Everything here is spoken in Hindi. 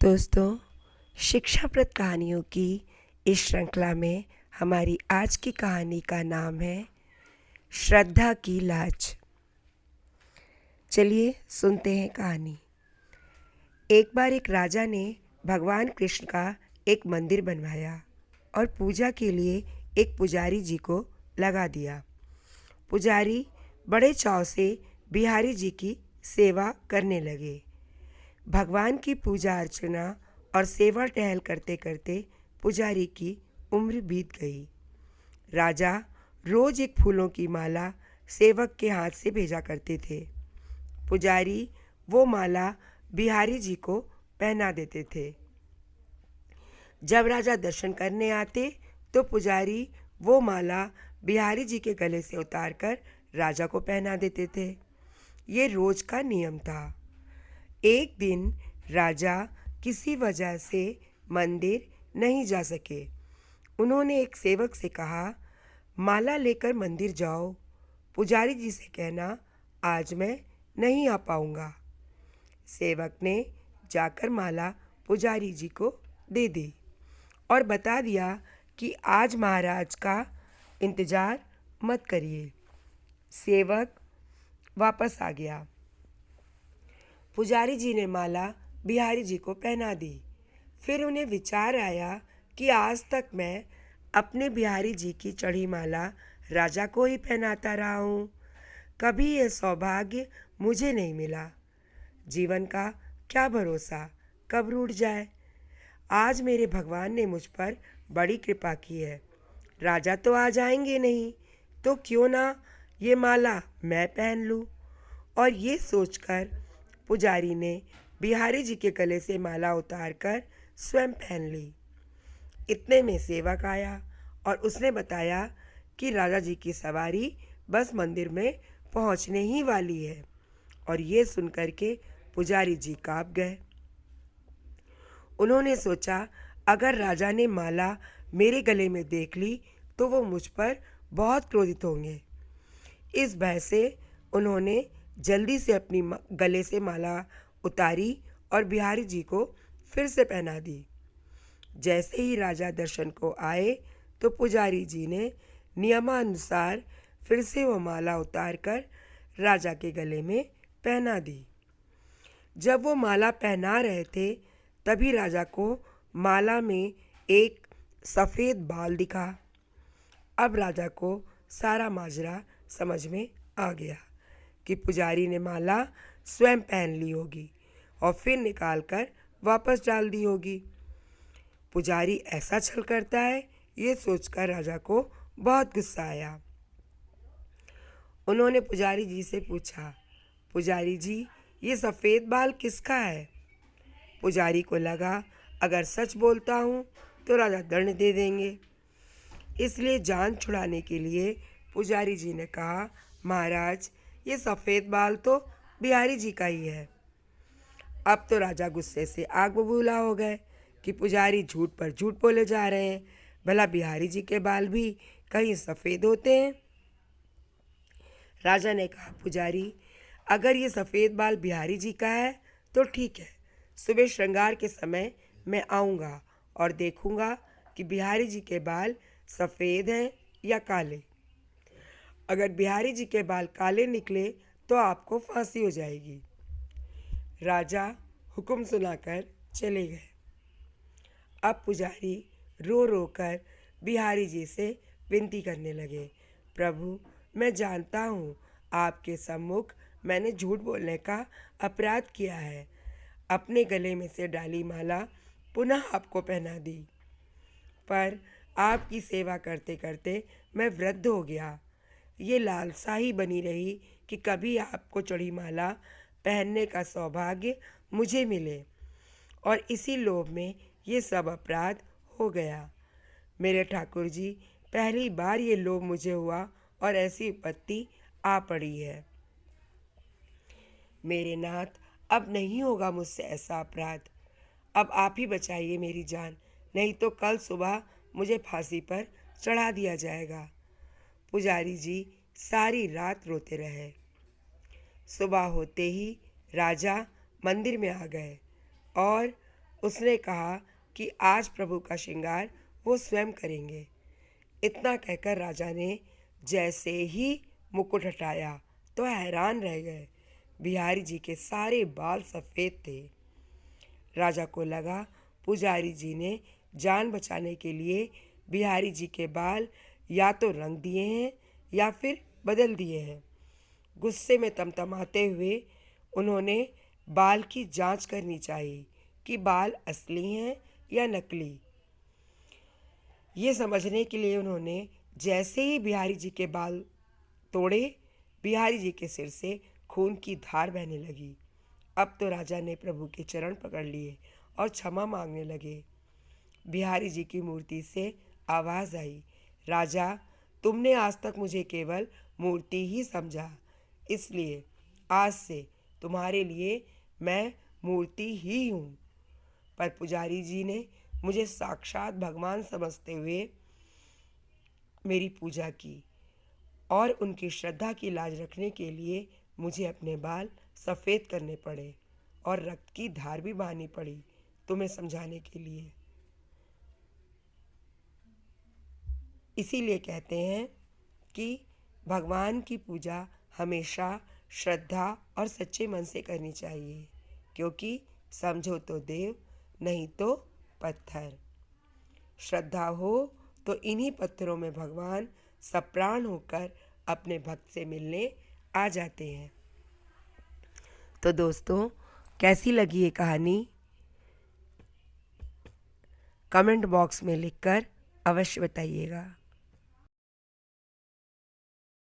दोस्तों, शिक्षाप्रद कहानियों की इस श्रृंखला में हमारी आज की कहानी का नाम है श्रद्धा की लाज। चलिए सुनते हैं कहानी। एक बार एक राजा ने भगवान कृष्ण का एक मंदिर बनवाया और पूजा के लिए एक पुजारी जी को लगा दिया। पुजारी बड़े चाव से बिहारी जी की सेवा करने लगे। भगवान की पूजा अर्चना और सेवा टहल करते करते पुजारी की उम्र बीत गई। राजा रोज एक फूलों की माला सेवक के हाथ से भेजा करते थे। पुजारी वो माला बिहारी जी को पहना देते थे। जब राजा दर्शन करने आते तो पुजारी वो माला बिहारी जी के गले से उतारकर राजा को पहना देते थे। ये रोज का नियम था। एक दिन राजा किसी वजह से मंदिर नहीं जा सके। उन्होंने एक सेवक से कहा, माला लेकर मंदिर जाओ, पुजारी जी से कहना आज मैं नहीं आ पाऊंगा। सेवक ने जाकर माला पुजारी जी को दे दी और बता दिया कि आज महाराज का इंतजार मत करिए। सेवक वापस आ गया। पुजारी जी ने माला बिहारी जी को पहना दी। फिर उन्हें विचार आया कि आज तक मैं अपने बिहारी जी की चढ़ी माला राजा को ही पहनाता रहा हूँ। कभी यह सौभाग्य मुझे नहीं मिला। जीवन का क्या भरोसा कब रूठ जाए। आज मेरे भगवान ने मुझ पर बड़ी कृपा की है। राजा तो आ जाएंगे नहीं, तो क्यों ना ये माला मैं पहन लूँ। और ये सोचकर पुजारी ने बिहारी जी के गले से माला उतारकर स्वयं पहन ली। इतने में सेवक आया और उसने बताया कि राजा जी की सवारी बस मंदिर में पहुंचने ही वाली है। और ये सुनकर के पुजारी जी काँप गए। उन्होंने सोचा, अगर राजा ने माला मेरे गले में देख ली तो वो मुझ पर बहुत क्रोधित होंगे। इस भय से उन्होंने जल्दी से अपनी गले से माला उतारी और बिहारी जी को फिर से पहना दी। जैसे ही राजा दर्शन को आए तो पुजारी जी ने नियमानुसार फिर से वो माला उतारकर राजा के गले में पहना दी। जब वो माला पहना रहे थे तभी राजा को माला में एक सफ़ेद बाल दिखा। अब राजा को सारा माजरा समझ में आ गया कि पुजारी ने माला स्वयं पहन ली होगी और फिर निकालकर वापस डाल दी होगी। पुजारी ऐसा छल करता है, ये सोचकर राजा को बहुत गुस्सा आया। उन्होंने पुजारी जी से पूछा, पुजारी जी ये सफ़ेद बाल किसका है। पुजारी को लगा अगर सच बोलता हूँ तो राजा दंड दे देंगे। इसलिए जान छुड़ाने के लिए पुजारी जी ने कहा, महाराज ये सफ़ेद बाल तो बिहारी जी का ही है। अब तो राजा गुस्से से आग बबूला हो गए कि पुजारी झूठ पर झूठ बोले जा रहे हैं। भला बिहारी जी के बाल भी कहीं सफ़ेद होते हैं। राजा ने कहा, पुजारी अगर ये सफ़ेद बाल बिहारी जी का है तो ठीक है, सुबह श्रृंगार के समय मैं आऊँगा और देखूँगा कि बिहारी जी के बाल सफ़ेद हैं या काले। अगर बिहारी जी के बाल काले निकले तो आपको फांसी हो जाएगी। राजा हुक्म सुनाकर चले गए। अब पुजारी रो रो कर बिहारी जी से विनती करने लगे, प्रभु मैं जानता हूँ आपके सम्मुख मैंने झूठ बोलने का अपराध किया है। अपने गले में से डाली माला पुनः आपको पहना दी, पर आपकी सेवा करते करते मैं वृद्ध हो गया। ये लालसा ही बनी रही कि कभी आपको चढ़ी माला पहनने का सौभाग्य मुझे मिले, और इसी लोभ में ये सब अपराध हो गया। मेरे ठाकुर जी, पहली बार ये लोभ मुझे हुआ और ऐसी विपत्ति आ पड़ी है। मेरे नाथ, अब नहीं होगा मुझसे ऐसा अपराध। अब आप ही बचाइए मेरी जान, नहीं तो कल सुबह मुझे फांसी पर चढ़ा दिया जाएगा। पुजारी जी सारी रात रोते रहे। सुबह होते ही राजा मंदिर में आ गए और उसने कहा कि आज प्रभु का श्रृंगार वो स्वयं करेंगे। इतना कहकर राजा ने जैसे ही मुकुट हटाया तो हैरान रह गए। बिहारी जी के सारे बाल सफ़ेद थे। राजा को लगा पुजारी जी ने जान बचाने के लिए बिहारी जी के बाल या तो रंग दिए हैं या फिर बदल दिए हैं। गुस्से में तमतमाते हुए उन्होंने बाल की जांच करनी चाहिए कि बाल असली हैं या नकली। ये समझने के लिए उन्होंने जैसे ही बिहारी जी के बाल तोड़े, बिहारी जी के सिर से खून की धार बहने लगी। अब तो राजा ने प्रभु के चरण पकड़ लिए और क्षमा मांगने लगे। बिहारी जी की मूर्ति से आवाज़ आई, राजा, तुमने आज तक मुझे केवल मूर्ति ही समझा, इसलिए आज से तुम्हारे लिए मैं मूर्ति ही हूँ। पर पुजारी जी ने मुझे साक्षात भगवान समझते हुए मेरी पूजा की और उनकी श्रद्धा की लाज रखने के लिए मुझे अपने बाल सफ़ेद करने पड़े और रक्त की धार भी बहानी पड़ी तुम्हें समझाने के लिए। इसीलिए कहते हैं कि भगवान की पूजा हमेशा श्रद्धा और सच्चे मन से करनी चाहिए, क्योंकि समझो तो देव, नहीं तो पत्थर। श्रद्धा हो तो इन्हीं पत्थरों में भगवान सप्राण होकर अपने भक्त से मिलने आ जाते हैं। तो दोस्तों, कैसी लगी ये कहानी? कमेंट बॉक्स में लिखकर अवश्य बताइएगा।